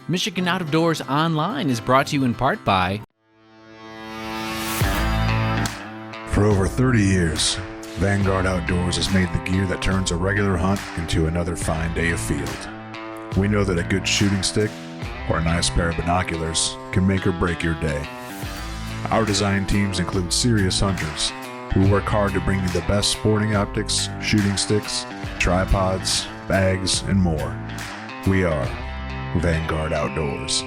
Michigan Out of Doors Online is brought to you in part by... For over 30 years, Vanguard Outdoors has made the gear that turns a regular hunt into another fine day of field. We know that a good shooting stick or a nice pair of binoculars can make or break your day. Our design teams include serious hunters who work hard to bring you the best sporting optics, shooting sticks, tripods, bags, and more. We are Vanguard Outdoors.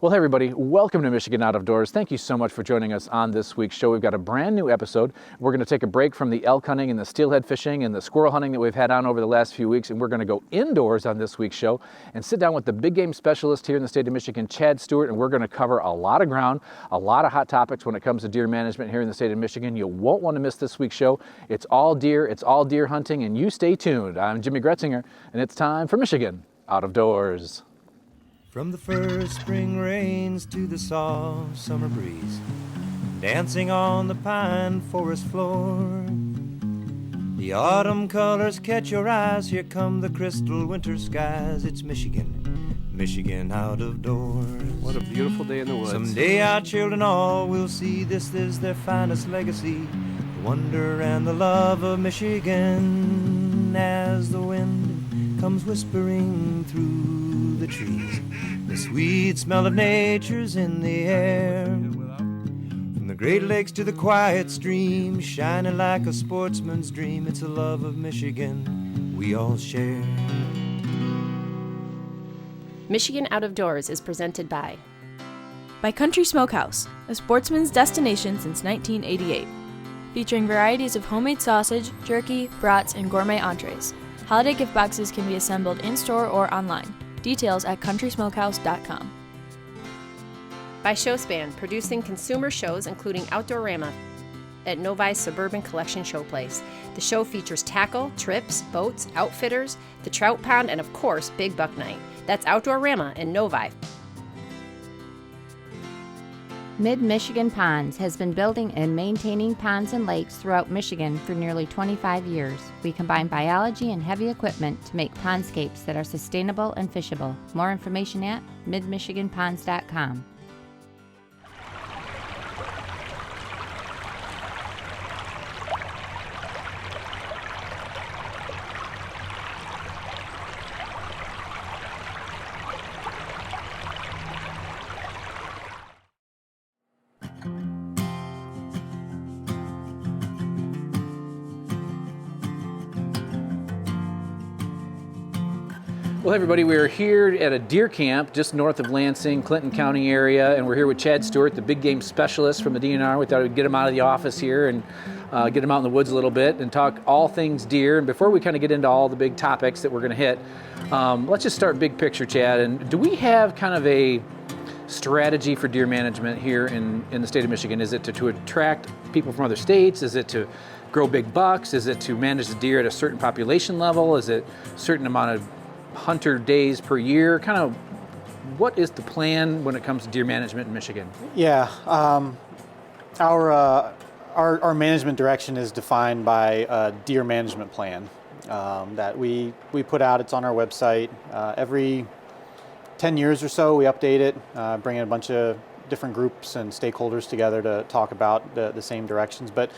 Well, hey everybody, welcome to Michigan Out of Doors. Thank you so much for joining us on this week's show. We've got a brand new episode. We're going to take a break from the elk hunting and the steelhead fishing and the squirrel hunting that we've had on over the last few weeks, and we're going to go indoors on this week's show and sit down with the big game specialist here in the state of Michigan, Chad Stewart, and we're going to cover a lot of ground, a lot of hot topics when it comes to deer management here in the state of Michigan. You won't want to miss this week's show. It's all deer hunting, and you stay tuned. I'm Jimmy Gretzinger, and it's time for Michigan Out of Doors. From the first spring rains to the soft summer breeze, dancing on the pine forest floor, the autumn colors catch your eyes. Here come the crystal winter skies. It's Michigan, Michigan Out of Doors. What a beautiful day in the woods. Someday our children all will see this is their finest legacy, the wonder and the love of Michigan. As the wind comes whispering through the trees, the sweet smell of nature's in the air. From the Great Lakes to the quiet stream, shining like a sportsman's dream, it's a love of Michigan we all share. Michigan Out of Doors is presented by Country Smokehouse, a sportsman's destination since 1988. Featuring varieties of homemade sausage, jerky, brats, and gourmet entrees. Holiday gift boxes can be assembled in-store or online. Details at countrysmokehouse.com. By Showspan, producing consumer shows including Outdoorama at Novi's Suburban Collection Showplace. The show features tackle, trips, boats, outfitters, the trout pond, and of course, Big Buck Night. That's Outdoorama in Novi. Mid-Michigan Ponds has been building and maintaining ponds and lakes throughout Michigan for nearly 25 years. We combine biology and heavy equipment to make pondscapes that are sustainable and fishable. More information at midmichiganponds.com. Well, everybody, we're here at a deer camp just north of Lansing, Clinton County area, and we're here with Chad Stewart, the big game specialist from the DNR. We thought we'd get him out of the office here and get him out in the woods a little bit and talk all things deer. And before we kind of get into all the big topics that we're going to hit, let's just start big picture, Chad. And do we have kind of a strategy for deer management here in the state of Michigan? Is it to attract people from other states? Is it to grow big bucks? Is it to manage the deer at a certain population level? Is it a certain amount of hunter days per year? Kind of what is the plan when it comes to deer management in Michigan? Yeah, our management direction is defined by a deer management plan that we put out. It's on our website. Every 10 years or so we update it, bring in a bunch of different groups and stakeholders together to talk about the same directions. But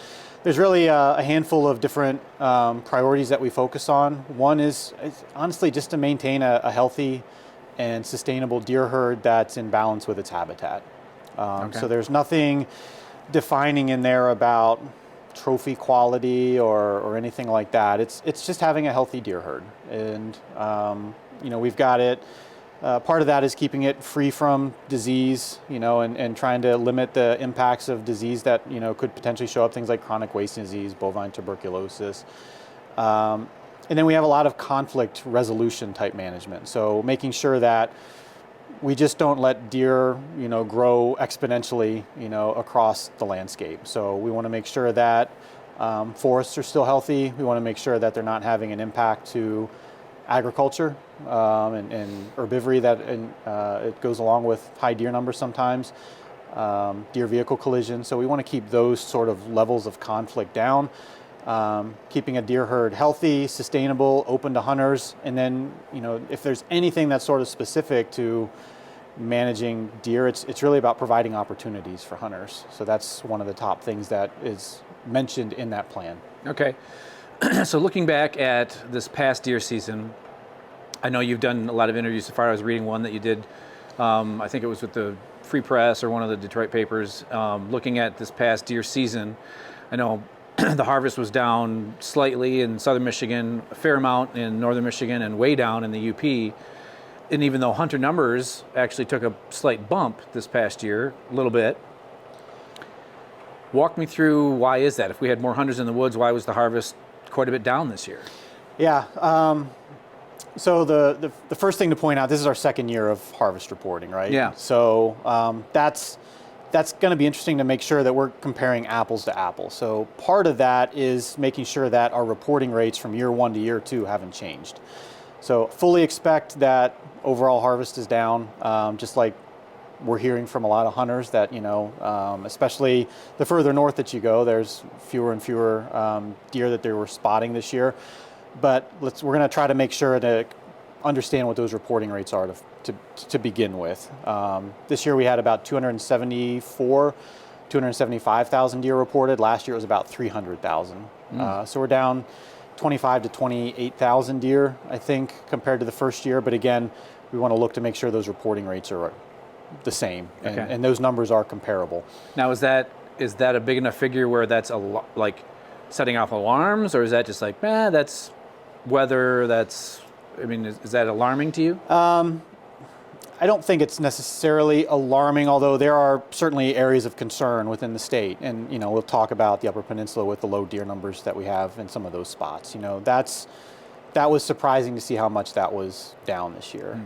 there's really a handful of different priorities that we focus on. One is honestly just to maintain a healthy and sustainable deer herd that's in balance with its habitat. So there's nothing defining in there about trophy quality or anything like that. It's just having a healthy deer herd. And we've got it. Part of that is keeping it free from disease, and trying to limit the impacts of disease that, could potentially show up, things like chronic wasting disease, bovine tuberculosis. And then we have a lot of conflict resolution type management. So making sure that we just don't let deer, grow exponentially, across the landscape. So we want to make sure that forests are still healthy. We want to make sure that they're not having an impact to agriculture and herbivory that it goes along with high deer numbers sometimes, deer vehicle collision. So we want to keep those sort of levels of conflict down. keeping a deer herd healthy, sustainable, open to hunters, and then, if there's anything that's sort of specific to managing deer, it's really about providing opportunities for hunters. So that's one of the top things that is mentioned in that plan. Okay. So looking back at this past deer season, I know you've done a lot of interviews so far. I was reading one that you did, I think it was with the Free Press or one of the Detroit papers, looking at this past deer season. I know the harvest was down slightly in southern Michigan, a fair amount in northern Michigan, and way down in the UP. And even though hunter numbers actually took a slight bump this past year, a little bit, walk me through why is that? If we had more hunters in the woods, why was the harvest quite a bit down this year? Yeah. So the first thing to point out, this is our second year of harvest reporting, right? Yeah. So that's going to be interesting to make sure that we're comparing apples to apples. So part of that is making sure that our reporting rates from year 1 to year 2 haven't changed. So fully expect that overall harvest is down, just like we're hearing from a lot of hunters that, especially the further north that you go, there's fewer and fewer deer that they were spotting this year. But we're going to try to make sure to understand what those reporting rates are to begin with. This year we had about 275,000 deer reported. Last year it was about 300,000. So we're down 25 to 28,000 deer, I think, compared to the first year. But again, we want to look to make sure those reporting rates are the same, and those numbers are comparable. Now, is that a big enough figure where that's like setting off alarms, or is that just like, that's weather? Is that alarming to you? I don't think it's necessarily alarming, although there are certainly areas of concern within the state. And, we'll talk about the Upper Peninsula with the low deer numbers that we have in some of those spots. That was surprising to see how much that was down this year.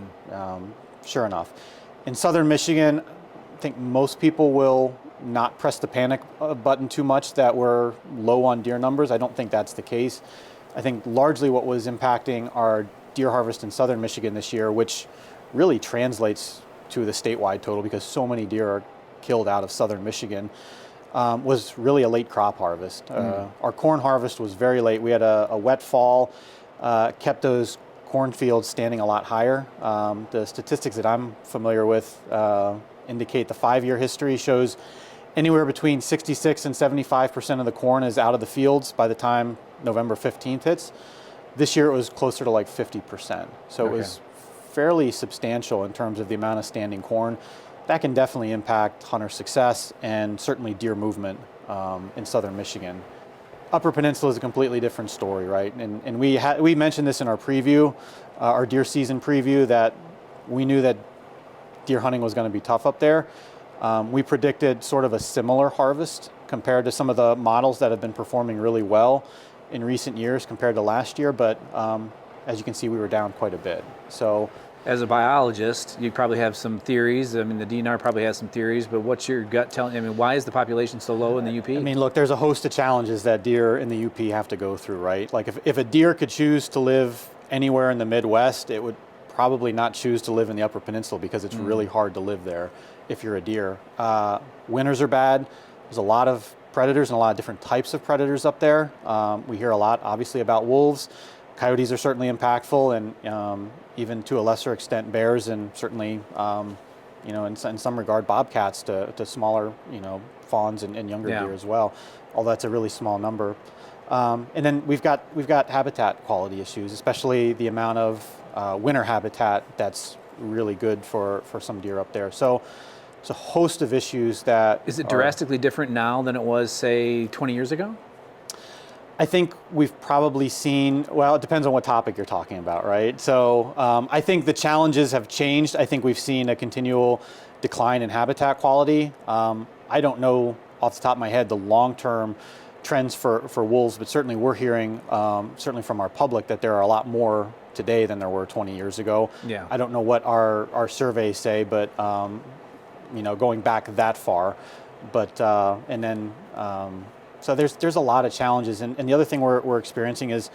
Sure enough. In southern Michigan, I think most people will not press the panic button too much that we're low on deer numbers. I don't think that's the case. I think largely what was impacting our deer harvest in southern Michigan this year, which really translates to the statewide total because so many deer are killed out of southern Michigan, was really a late crop harvest. Our corn harvest was very late. We had a wet fall, kept those cornfields standing a lot higher. The statistics that I'm familiar with indicate the 5-year history shows anywhere between 66 and 75% of the corn is out of the fields by the time November 15th hits. This year it was closer to like 50%. So It was fairly substantial in terms of the amount of standing corn. That can definitely impact hunter success and certainly deer movement in southern Michigan. Upper Peninsula is a completely different story, right? And we mentioned this in our preview, our deer season preview, that we knew that deer hunting was going to be tough up there. We predicted sort of a similar harvest compared to some of the models that have been performing really well in recent years compared to last year, but as you can see, we were down quite a bit. So, as a biologist, you probably have some theories. The DNR probably has some theories, but what's your gut telling? Why is the population so low in the UP? Look, there's a host of challenges that deer in the UP have to go through, right? Like if a deer could choose to live anywhere in the Midwest, it would probably not choose to live in the Upper Peninsula because it's really hard to live there if you're a deer. Winters are bad. There's a lot of predators and a lot of different types of predators up there. We hear a lot, obviously, about wolves. Coyotes are certainly impactful, and even to a lesser extent, bears, and certainly, in some regard, bobcats to smaller, fawns and younger deer as well. Although that's a really small number. And then we've got habitat quality issues, especially the amount of winter habitat that's really good for some deer up there. So it's a host of issues that. Is it drastically different now than it was, say, 20 years ago? I think we've probably seen, well, it depends on what topic you're talking about, right? So I think the challenges have changed. I think we've seen a continual decline in habitat quality. I don't know off the top of my head the long-term trends for wolves, but certainly we're hearing, certainly from our public, that there are a lot more today than there were 20 years ago. Yeah. I don't know what our surveys say, but going back that far. But and then so there's a lot of challenges, and the other thing we're experiencing is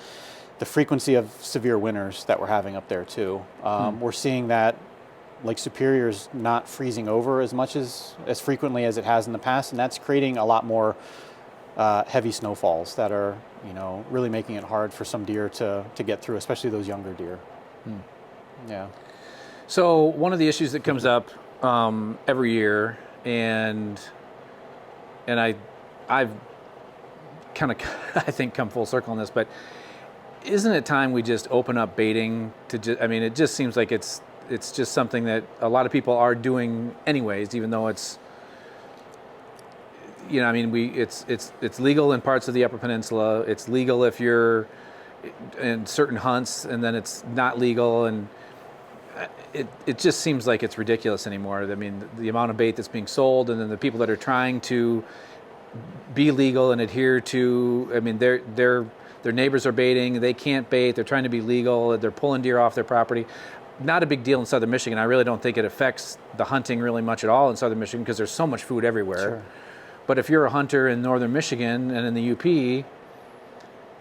the frequency of severe winters that we're having up there too. We're seeing that Lake Superior's not freezing over as much as frequently as it has in the past, and that's creating a lot more heavy snowfalls that are, really making it hard for some deer to get through, especially those younger deer. Yeah. So one of the issues that comes up every year, and I've kind of I think come full circle on this, but isn't it time we just open up baiting to it just seems like it's just something that a lot of people are doing anyways, even though it's it's legal in parts of the Upper Peninsula. It's legal if you're in certain hunts, and then it's not legal, and it just seems like it's ridiculous anymore. I mean, the amount of bait that's being sold, and then the people that are trying to be legal and adhere to, their neighbors are baiting, they can't bait, they're trying to be legal, they're pulling deer off their property. Not a big deal in southern Michigan. I really don't think it affects the hunting really much at all in southern Michigan because there's so much food everywhere. Sure. But if you're a hunter in northern Michigan and in the UP,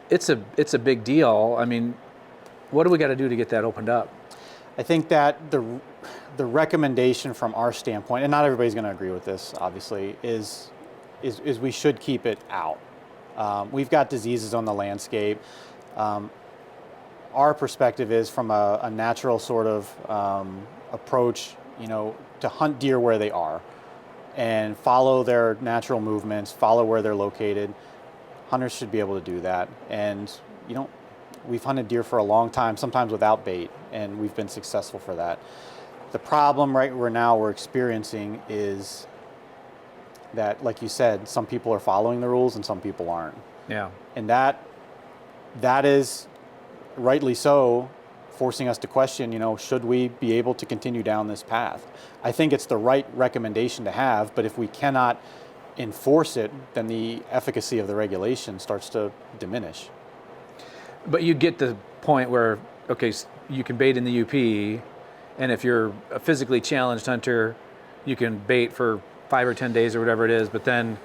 it's a big deal. I mean, what do we got to do to get that opened up? I think that the recommendation from our standpoint, and not everybody's going to agree with this, obviously, is we should keep it out. We've got diseases on the landscape. Our perspective is from a natural sort of approach, to hunt deer where they are and follow their natural movements, follow where they're located. Hunters should be able to do that. And, we've hunted deer for a long time, sometimes without bait, and we've been successful for that. The problem we're experiencing is that, like you said, some people are following the rules and some people aren't. Yeah. And that is rightly so forcing us to question, should we be able to continue down this path? I think it's the right recommendation to have, but if we cannot enforce it, then the efficacy of the regulation starts to diminish. But you get the point where, okay, you can bait in the UP, and if you're a physically challenged hunter, you can bait for 5 or 10 days or whatever it is, but then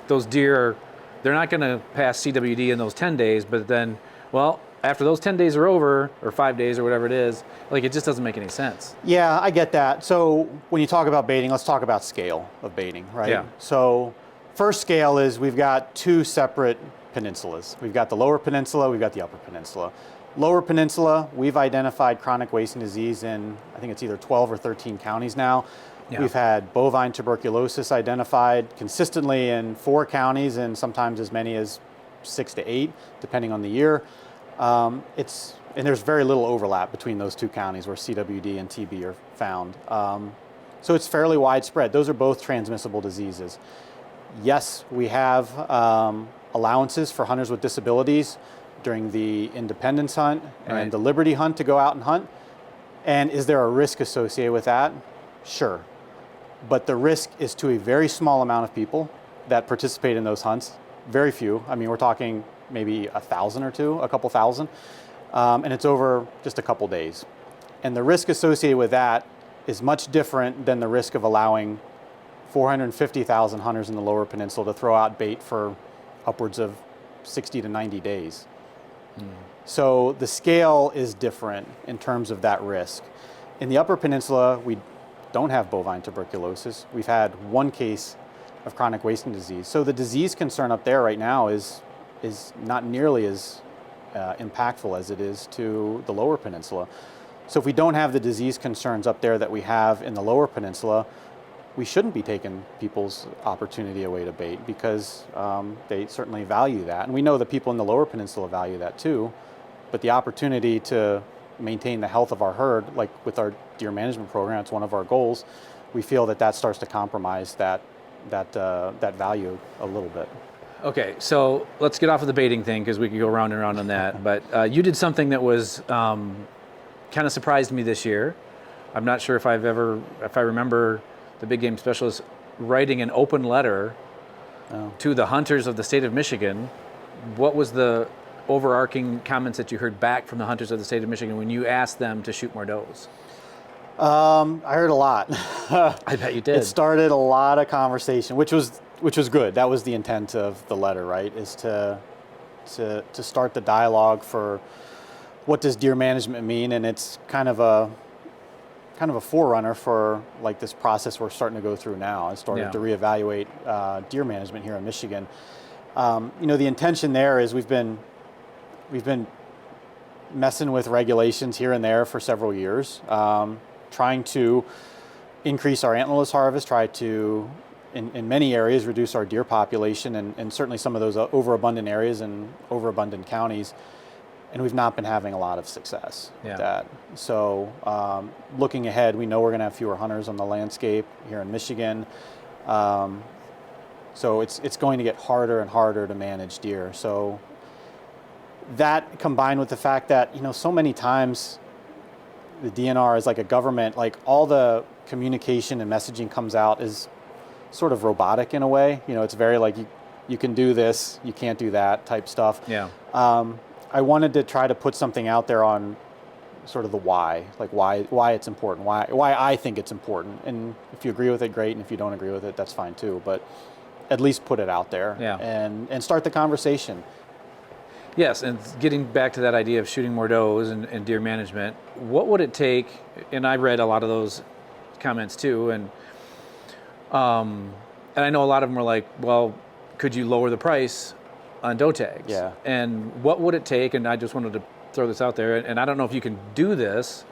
those deer, they're not going to pass CWD in those 10 days, but then, well, after those 10 days are over, or 5 days or whatever it is, it just doesn't make any sense. Yeah, I get that. So when you talk about baiting, let's talk about scale of baiting, right? Yeah. So first scale is we've got two separate peninsulas. We've got the lower peninsula, we've got the upper peninsula. Lower peninsula, we've identified chronic wasting disease in, I think it's either 12 or 13 counties now. Yeah. We've had bovine tuberculosis identified consistently in 4 counties and sometimes as many as 6 to 8, depending on the year. And there's very little overlap between those 2 counties where CWD and TB are found. So it's fairly widespread. Those are both transmissible diseases. Yes, we have allowances for hunters with disabilities during the Independence Hunt and the Liberty Hunt to go out and hunt. And is there a risk associated with that? Sure. But the risk is to a very small amount of people that participate in those hunts. Very few. I mean, we're talking maybe 1,000 or 2, a couple thousand. And it's over just a couple days. And the risk associated with that is much different than the risk of allowing 450,000 hunters in the lower peninsula to throw out bait for upwards of 60 to 90 days. So the scale is different in terms of that risk. In the upper peninsula, we don't have bovine tuberculosis. We've had 1 case of chronic wasting disease. So the disease concern up there right now is not nearly as impactful as it is to the lower peninsula. So if we don't have the disease concerns up there that we have in the lower peninsula, we shouldn't be taking people's opportunity away to bait because they certainly value that. And we know that people in the lower peninsula value that too. But the opportunity to maintain the health of our herd, like with our deer management program, it's one of our goals, we feel that starts to compromise that value a little bit. Okay, so let's get off of the baiting thing because we could go round and round on that. But you did something that was kind of surprised me this year. I'm not sure if I remember the big game specialist writing an open letter to the hunters of the state of Michigan. What was the overarching comments that you heard back from the hunters of the state of Michigan when you asked them to shoot more does? I heard a lot. I bet you did. It started a lot of conversation, which was good. That was the intent of the letter, right? Is to start the dialogue for what does deer management mean, and it's kind of a forerunner for like this process we're starting to go through now. I started to reevaluate deer management here in Michigan. The intention there is we've been messing with regulations here and there for several years, trying to increase our antlerless harvest, try to, in many areas, reduce our deer population, and certainly some of those overabundant areas and overabundant counties. And we've not been having a lot of success with that. So looking ahead, we know we're going to have fewer hunters on the landscape here in Michigan. So it's going to get harder and harder to manage deer. So that combined with the fact that, so many times the DNR is like a government, like all the communication and messaging comes out is sort of robotic in a way. It's very like you can do this, you can't do that type stuff. Yeah. I wanted to try to put something out there on sort of the why, like why it's important, why I think it's important. And if you agree with it, great. And if you don't agree with it, that's fine too. But at least put it out there and start the conversation. Yes, and getting back to that idea of shooting more does and deer management, what would it take, and I read a lot of those comments too, and I know a lot of them were like, well, could you lower the price on doe tags? Yeah. And what would it take, and I just wanted to throw this out there, and I don't know if you can do this,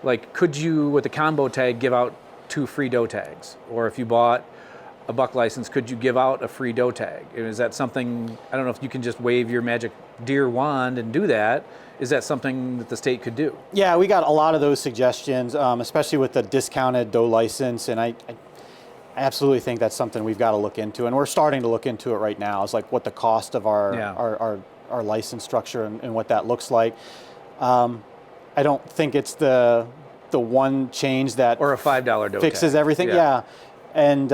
like could you, with the combo tag, give out 2 free doe tags? Or if you bought a buck license, could you give out a free doe tag? Is that something, I don't know if you can just wave your magic deer wand and do that. Is that something that the state could do? Yeah, we got a lot of those suggestions, especially with the discounted doe license, and I absolutely think that's something we've got to look into, and we're starting to look into it right now. It's like what the cost of our license structure and what that looks like. I don't think it's the one change that or a $5 doe fixes tag. everything. Yeah, and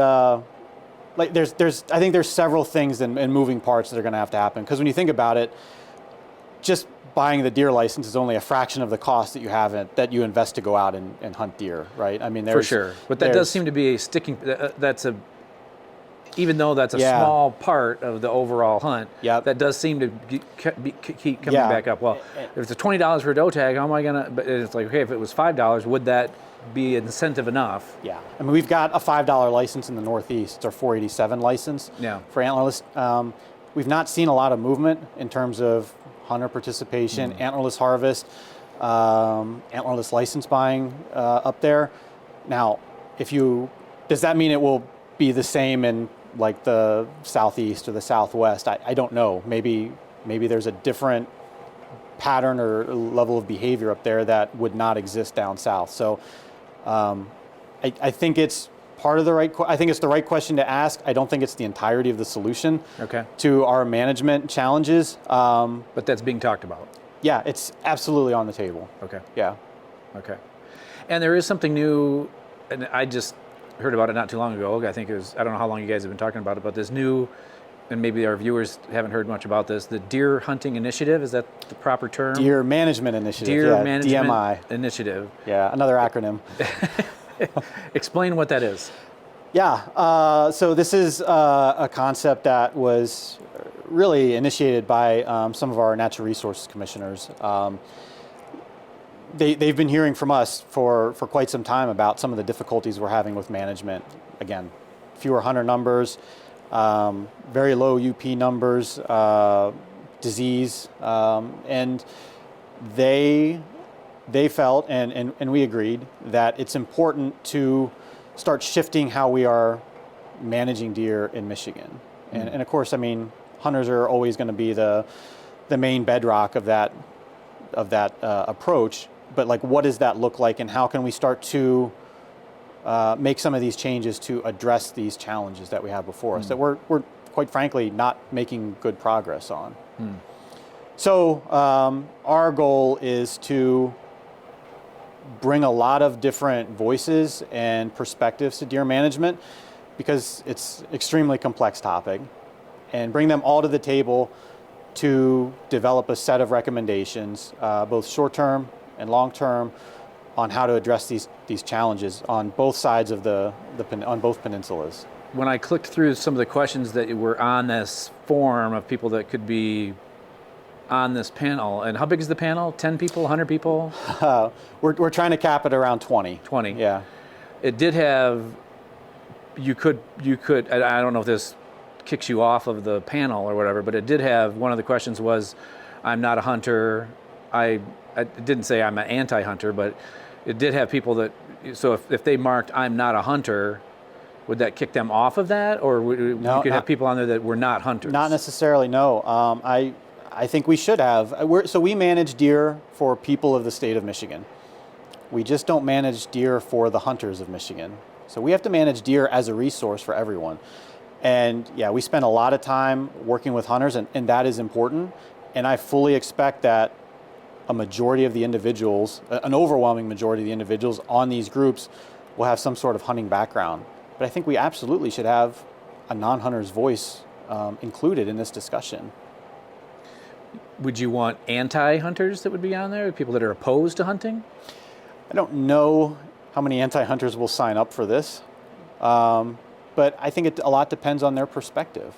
like I think there's several things and moving parts that are going to have to happen, because when you think about it, just buying the deer license is only a fraction of the cost that you invest to go out and hunt deer, right? I mean, for sure, but that does seem to be a sticking. Even though that's a small part of the overall hunt, that does seem to keep coming back up. Well, if it's $20 for a doe tag, how am I gonna? But it's like, okay, if it was $5, would that be incentive enough? Yeah, I mean, we've got a $5 license in the Northeast. It's our 487 license for antlerless. We've not seen a lot of movement in terms of hunter participation, antlerless harvest, antlerless license buying up there. Now, does that mean it will be the same in like the Southeast or the Southwest? I don't know. Maybe there's a different pattern or level of behavior up there that would not exist down south. So I think it's part of I think it's the right question to ask. I don't think it's the entirety of the solution to our management challenges. But that's being talked about. Yeah, it's absolutely on the table. Okay. Yeah. Okay. And there is something new, and I just heard about it not too long ago. I think it was, I don't know how long you guys have been talking about it, but this new, and maybe our viewers haven't heard much about this, the Deer Hunting Initiative, is that the proper term? Deer Management Initiative. Deer Management DMI. Initiative. Yeah, another acronym. Explain what that is. Yeah, so this is a concept that was really initiated by some of our natural resources commissioners. They've been hearing from us for quite some time about some of the difficulties we're having with management. Again, fewer hunter numbers, very low UP numbers, disease, and they felt, and we agreed, that it's important to start shifting how we are managing deer in Michigan. And of course, I mean, hunters are always going to be the main bedrock of that approach. But like, what does that look like, and how can we start to make some of these changes to address these challenges that we have before us that we're quite frankly not making good progress on? So our goal is to bring a lot of different voices and perspectives to deer management, because it's an extremely complex topic, and bring them all to the table to develop a set of recommendations, both short-term and long-term, on how to address these challenges on both sides of on both peninsulas. When I clicked through some of the questions that were on this form of people that could be on this panel, and how big is the panel? 10 people, 100 people? We're trying to cap it around 20. 20. Yeah. It did have, you could, I don't know if this kicks you off of the panel or whatever, but it did have, one of the questions was, I'm not a hunter. I didn't say I'm an anti-hunter, but it did have people that, so if they marked I'm not a hunter, would that kick them off of that? Or you could have people on there that were not hunters? Not necessarily, no. I think we should have. So we manage deer for people of the state of Michigan. We just don't manage deer for the hunters of Michigan. So we have to manage deer as a resource for everyone. And yeah, we spend a lot of time working with hunters, and that is important. And I fully expect that a majority of the individuals, an overwhelming majority of the individuals on these groups will have some sort of hunting background. But I think we absolutely should have a non-hunter's voice included in this discussion. Would you want anti-hunters that would be on there, people that are opposed to hunting? I don't know how many anti-hunters will sign up for this, but I think a lot depends on their perspective.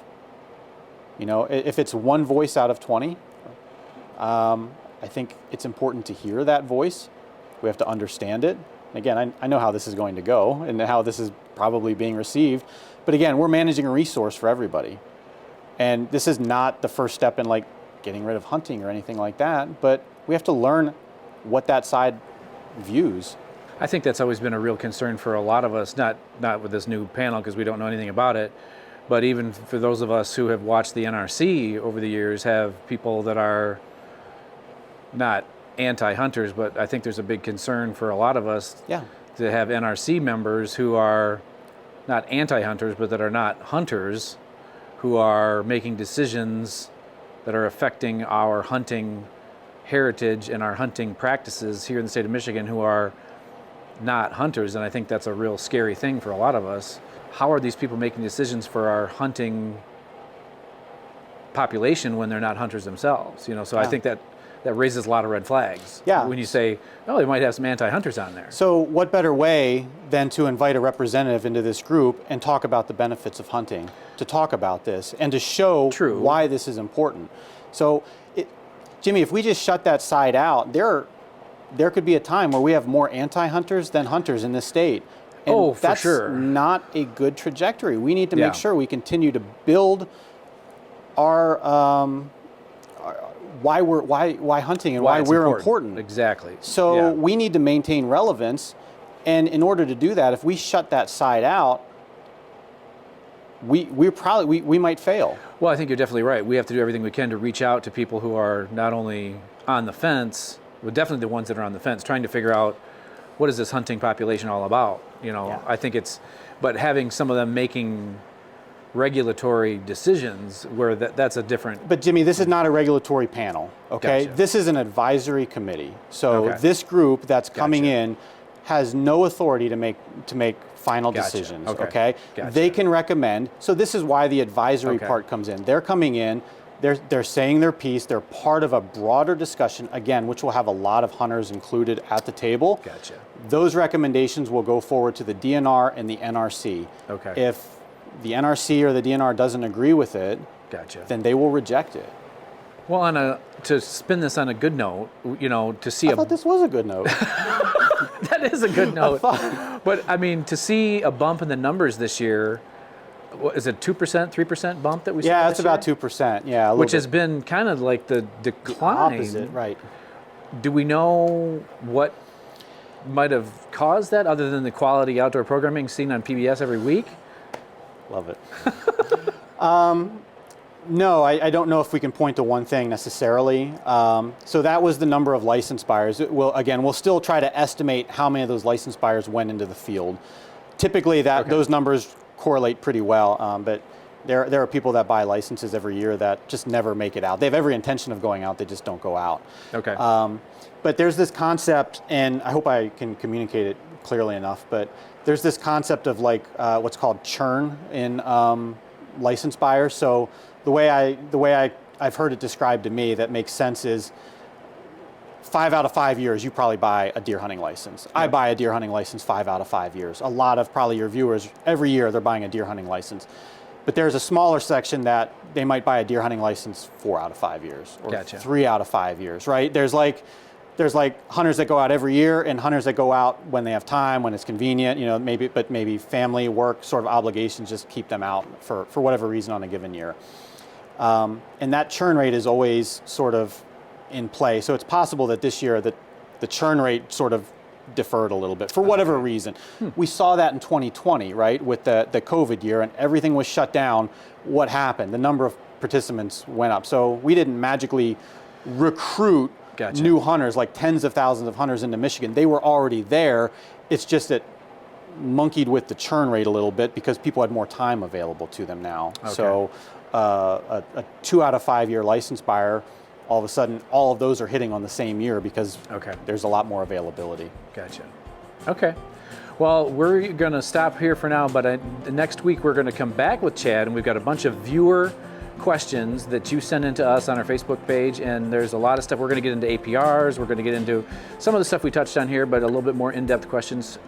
You know, if it's one voice out of 20, I think it's important to hear that voice. We have to understand it. Again, I know how this is going to go and how this is probably being received, but again, we're managing a resource for everybody. And this is not the first step in like getting rid of hunting or anything like that, but we have to learn what that side views. I think that's always been a real concern for a lot of us, not with this new panel because we don't know anything about it, but even for those of us who have watched the NRC over the years, have people that are not anti-hunters, but I think there's a big concern for a lot of us to have NRC members who are not anti-hunters, but that are not hunters, who are making decisions that are affecting our hunting heritage and our hunting practices here in the state of Michigan, who are not hunters. And I think that's a real scary thing for a lot of us. How are these people making decisions for our hunting population when they're not hunters themselves? You know, so I think that raises a lot of red flags. Yeah. When you say, oh, they might have some anti-hunters on there. So what better way than to invite a representative into this group and talk about the benefits of hunting, to talk about this and to show why this is important. So, Jimmy, if we just shut that side out, there could be a time where we have more anti-hunters than hunters in this state. And for sure. That's not a good trajectory. We need to make sure we continue to build our why hunting and why we're important. Exactly. So we need to maintain relevance, and in order to do that, if we shut that side out, we might fail. Well, I think you're definitely right. We have to do everything we can to reach out to people who are not only on the fence, but definitely the ones that are on the fence, trying to figure out what is this hunting population all about. You know, I think but having some of them making regulatory decisions where that's a different. But Jimmy, this is not a regulatory panel, okay? Gotcha. This is an advisory committee. So this group that's coming in has no authority to make final decisions, okay? They can recommend. So this is why the advisory part comes in. They're coming in, they're saying their piece, they're part of a broader discussion, again, which will have a lot of hunters included at the table. Gotcha. Those recommendations will go forward to the DNR and the NRC. Okay. If the NRC or the DNR doesn't agree with it, then they will reject it. Well, to spin this on a good note, you know, to see I thought this was a good note. That is a good note. But I mean, to see a bump in the numbers this year, what is it, 2%, 3% bump that we saw? Yeah, it's about 2%. Yeah, which has been kind of like the decline. The opposite, right? Do we know what might have caused that, other than the quality outdoor programming seen on PBS every week? Love it. No, I don't know if we can point to one thing necessarily. So that was the number of licensed buyers. We'll still try to estimate how many of those licensed buyers went into the field. Typically, those numbers correlate pretty well, but there are people that buy licenses every year that just never make it out. They have every intention of going out, they just don't go out. Okay. But there's this concept, and I hope I can communicate it clearly enough, but there's this concept of like what's called churn in licensed buyers. So the way I've heard it described to me that makes sense is 5 out of 5 years you probably buy a deer hunting license. I buy a deer hunting license 5 out of 5 years. A lot of probably your viewers, every year they're buying a deer hunting license. But there's a smaller section that they might buy a deer hunting license 4 out of 5 years or 3 out of 5 years, right? There's like there's like hunters that go out every year and hunters that go out when they have time, when it's convenient, you know, maybe family, work sort of obligations just keep them out for whatever reason on a given year. And that churn rate is always sort of in play. So it's possible that this year that the churn rate sort of deferred a little bit for whatever reason. We saw that in 2020, right, with the COVID year, and everything was shut down. What happened? The number of participants went up. So we didn't magically recruit new hunters, like tens of thousands of hunters into Michigan. They were already there. It's just that monkeyed with the churn rate a little bit because people had more time available to them now. Okay. So a 2 out of 5 year license buyer, all of a sudden, all of those are hitting on the same year because there's a lot more availability. Gotcha. Okay. Well, we're going to stop here for now, but next week we're going to come back with Chad, and we've got a bunch of viewer questions that you send in to us on our Facebook page, and there's a lot of stuff. We're going to get into APRs, we're going to get into some of the stuff we touched on here, but a little bit more in-depth questions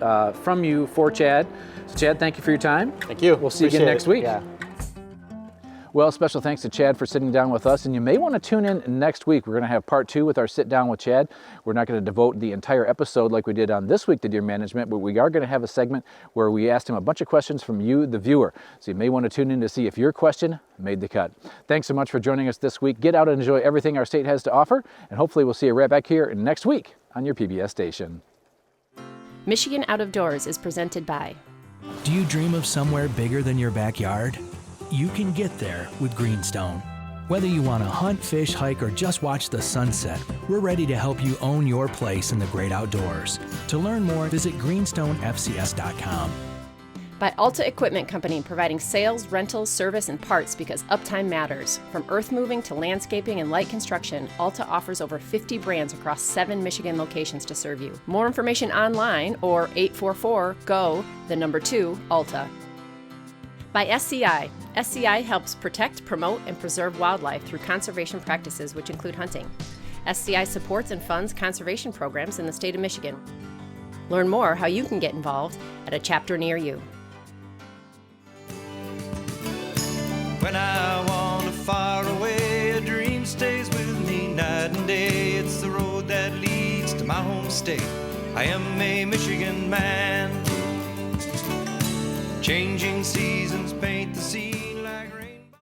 from you for Chad. So Chad, thank you for your time. Thank you. We'll see you again next week. Yeah. Well, special thanks to Chad for sitting down with us, and you may want to tune in next week. We're going to have part 2 with our sit down with Chad. We're not going to devote the entire episode like we did on this week to deer management, but we are going to have a segment where we asked him a bunch of questions from you, the viewer. So you may want to tune in to see if your question made the cut. Thanks so much for joining us this week. Get out and enjoy everything our state has to offer, and hopefully we'll see you right back here next week on your PBS station. Michigan Out of Doors is presented by. Do you dream of somewhere bigger than your backyard? You can get there with Greenstone. Whether you want to hunt, fish, hike, or just watch the sunset, we're ready to help you own your place in the great outdoors. To learn more, visit greenstonefcs.com. By Alta Equipment Company, providing sales, rentals, service, and parts because uptime matters. From earth moving to landscaping and light construction, Alta offers over 50 brands across 7 Michigan locations to serve you. More information online or 844-GO-2-ALTA. By SCI. SCI helps protect, promote, and preserve wildlife through conservation practices which include hunting. SCI supports and funds conservation programs in the state of Michigan. Learn more how you can get involved at a chapter near you. When I wander far away, a dream stays with me night and day. It's the road that leads to my home state. I am a Michigan man. Changing seasons paint the scene.